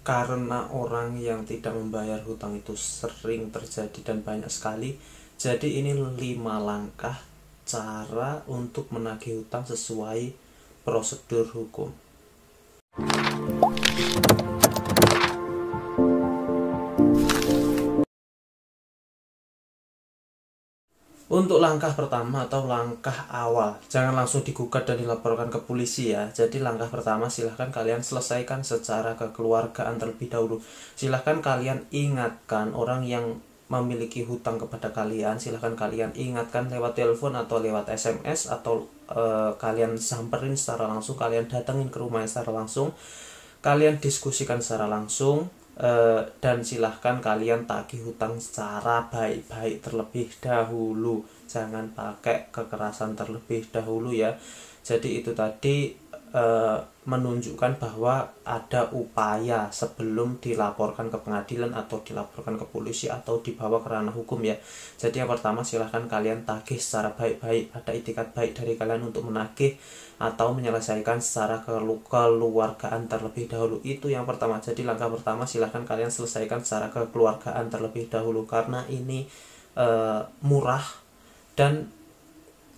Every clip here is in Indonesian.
karena orang yang tidak membayar hutang itu sering terjadi dan banyak sekali. Jadi ini 5 langkah cara untuk menagih hutang sesuai prosedur hukum. Untuk langkah pertama atau langkah awal, jangan langsung digugat dan dilaporkan ke polisi ya. Jadi langkah pertama, silahkan kalian selesaikan secara kekeluargaan terlebih dahulu. Silahkan kalian ingatkan orang yang memiliki hutang kepada kalian. Silahkan kalian ingatkan lewat telepon atau lewat SMS, atau kalian samperin secara langsung, kalian datengin ke rumahnya secara langsung, kalian diskusikan secara langsung. Dan silahkan kalian tagih hutang secara baik-baik terlebih dahulu, jangan pakai kekerasan terlebih dahulu ya. Jadi itu tadi menunjukkan bahwa ada upaya sebelum dilaporkan ke pengadilan atau dilaporkan ke polisi atau dibawa ke ranah hukum ya. Jadi yang pertama, silahkan kalian tagih secara baik-baik, ada itikat baik dari kalian untuk menagih atau menyelesaikan secara kekeluargaan terlebih dahulu. Itu yang pertama. Jadi langkah pertama, silahkan kalian selesaikan secara kekeluargaan terlebih dahulu, karena ini murah dan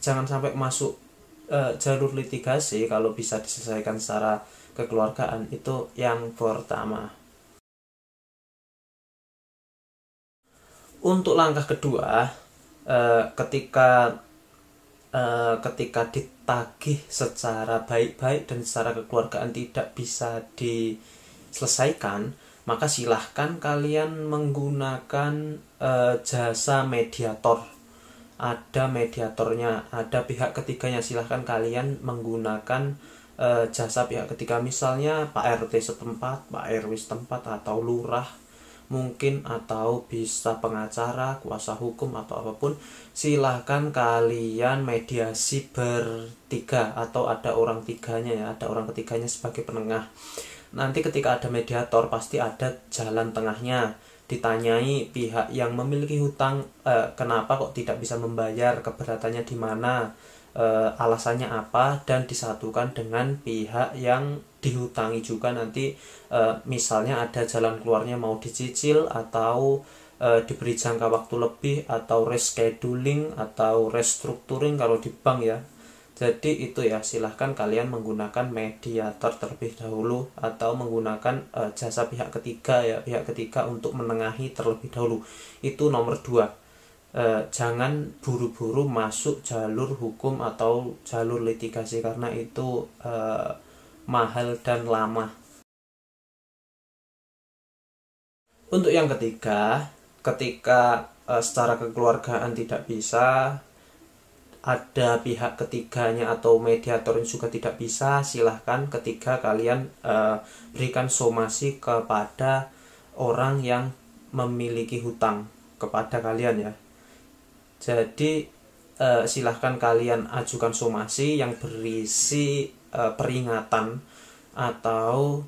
jangan sampai masuk jalur litigasi kalau bisa diselesaikan secara kekeluargaan. Itu yang pertama. Untuk langkah kedua, ketika ditagih secara baik-baik dan secara kekeluargaan tidak bisa diselesaikan, maka silahkan kalian menggunakan jasa mediator. Ada mediatornya, ada pihak ketiganya. Silahkan kalian menggunakan jasa pihak ketiga, misalnya Pak RT setempat, Pak RW setempat, atau lurah mungkin, atau bisa pengacara, kuasa hukum, atau apapun. Silahkan kalian mediasi bertiga atau ada orang tiganya ya, ada orang ketiganya sebagai penengah. Nanti ketika ada mediator pasti ada jalan tengahnya. Ditanyai pihak yang memiliki hutang, kenapa kok tidak bisa membayar, keberatannya di mana, alasannya apa, dan disatukan dengan pihak yang dihutangi juga. Nanti misalnya ada jalan keluarnya, mau dicicil atau diberi jangka waktu lebih, atau rescheduling atau restructuring kalau di bank ya. Jadi itu ya, silahkan kalian menggunakan mediator terlebih dahulu atau menggunakan jasa pihak ketiga ya, pihak ketiga untuk menengahi terlebih dahulu. Itu nomor 2. Jangan buru-buru masuk jalur hukum atau jalur litigasi, karena itu mahal dan lama. Untuk yang ketiga, ketika secara kekeluargaan tidak bisa, ada pihak ketiganya atau mediator yang juga tidak bisa, silahkan ketiga kalian berikan somasi kepada orang yang memiliki hutang kepada kalian ya. Jadi silahkan kalian ajukan somasi yang berisi peringatan atau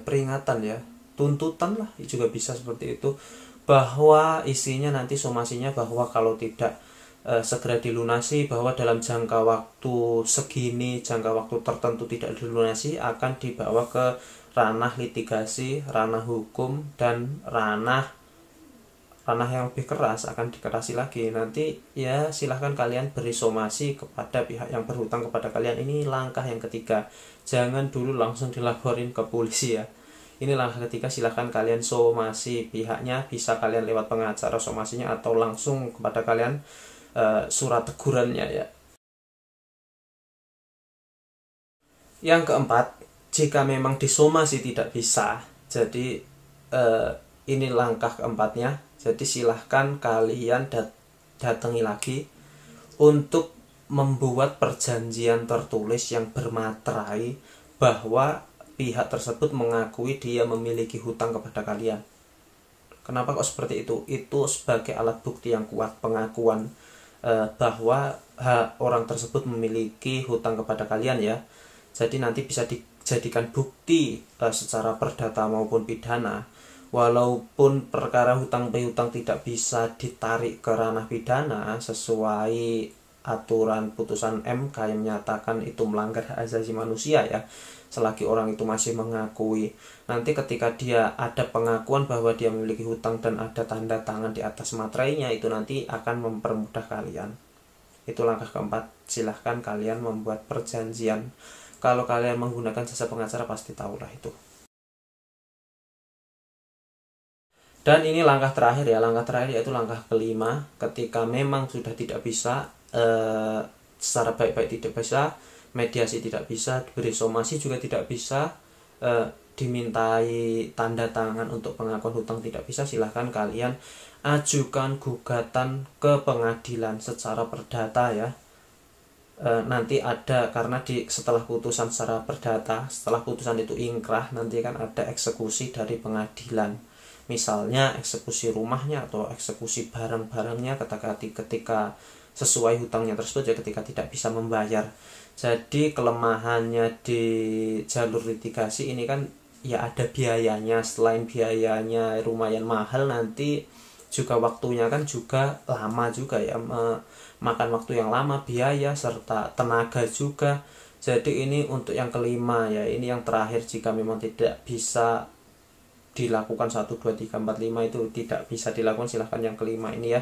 peringatan ya, tuntutan lah juga bisa seperti itu, bahwa isinya nanti somasinya bahwa kalau tidak segera dilunasi, bahwa dalam jangka waktu segini, jangka waktu tertentu tidak dilunasi, akan dibawa ke ranah litigasi, ranah hukum, dan ranah yang lebih keras, akan dikerasi lagi. Nanti ya silahkan kalian beri somasi kepada pihak yang berhutang kepada kalian. Ini langkah yang ketiga. Jangan dulu langsung dilaporin ke polisi ya. Ini langkah ketiga, silahkan kalian somasi pihaknya, bisa kalian lewat pengacara somasinya atau langsung kepada kalian surat tegurannya ya. Yang keempat, jika memang disomasi tidak bisa, jadi ini langkah keempatnya. Jadi silahkan kalian datangi lagi untuk membuat perjanjian tertulis yang bermaterai bahwa pihak tersebut mengakui dia memiliki hutang kepada kalian. Kenapa kok seperti itu? Itu sebagai alat bukti yang kuat, pengakuan bahwa orang tersebut memiliki hutang kepada kalian ya. Jadi nanti bisa dijadikan bukti secara perdata maupun pidana. Walaupun perkara hutang piutang tidak bisa ditarik ke ranah pidana sesuai aturan putusan MK yang menyatakan itu melanggar hak asasi manusia ya. selagi orang itu masih mengakui. Nanti ketika dia ada pengakuan bahwa dia memiliki hutang dan ada tanda tangan di atas materainya, itu nanti akan mempermudah kalian. Itu langkah keempat, silahkan kalian membuat perjanjian. Kalau kalian menggunakan jasa pengacara pasti tahulah itu. Dan ini langkah terakhir ya, langkah terakhir yaitu langkah kelima. Ketika memang sudah tidak bisa, secara baik-baik tidak bisa, mediasi tidak bisa, diberi somasi juga tidak bisa, dimintai tanda tangan untuk pengakuan hutang tidak bisa, silahkan kalian ajukan gugatan ke pengadilan secara perdata ya. Nanti ada, karena setelah putusan secara perdata, setelah putusan itu ingkrah, nanti kan ada eksekusi dari pengadilan. Misalnya eksekusi rumahnya atau eksekusi barang-barangnya ketika sesuai hutangnya tersebut ya, ketika tidak bisa membayar. Jadi kelemahannya di jalur litigasi ini kan ya ada biayanya. Selain biayanya lumayan mahal, nanti juga waktunya kan juga lama juga ya, makan waktu yang lama, biaya serta tenaga juga. Jadi ini untuk yang kelima ya, ini yang terakhir. Jika memang tidak bisa dilakukan 1, 2, 3, 4, 5 itu tidak bisa dilakukan, silahkan yang kelima ini ya.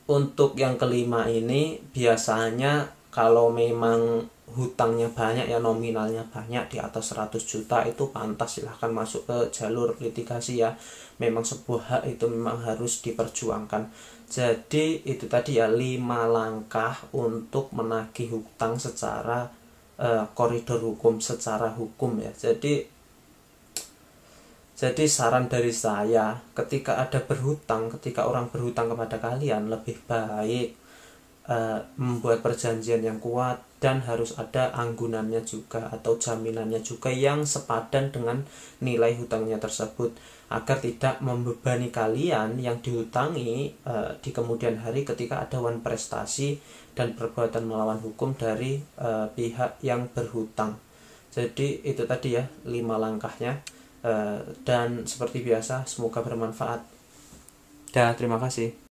Untuk yang kelima ini biasanya kalau memang hutangnya banyak ya, nominalnya banyak di atas 100 juta, itu pantas silahkan masuk ke jalur litigasi ya. Memang sebuah hak itu memang harus diperjuangkan. Jadi itu tadi ya 5 langkah untuk menagih hutang secara koridor hukum, secara hukum ya. Jadi saran dari saya, ketika orang berhutang kepada kalian, lebih baik membuat perjanjian yang kuat, dan harus ada anggunannya juga atau jaminannya juga yang sepadan dengan nilai hutangnya tersebut, agar tidak membebani kalian yang dihutangi di kemudian hari ketika ada wan prestasi dan perbuatan melawan hukum dari pihak yang berhutang. Jadi itu tadi ya 5 langkahnya, dan seperti biasa semoga bermanfaat. Dan terima kasih.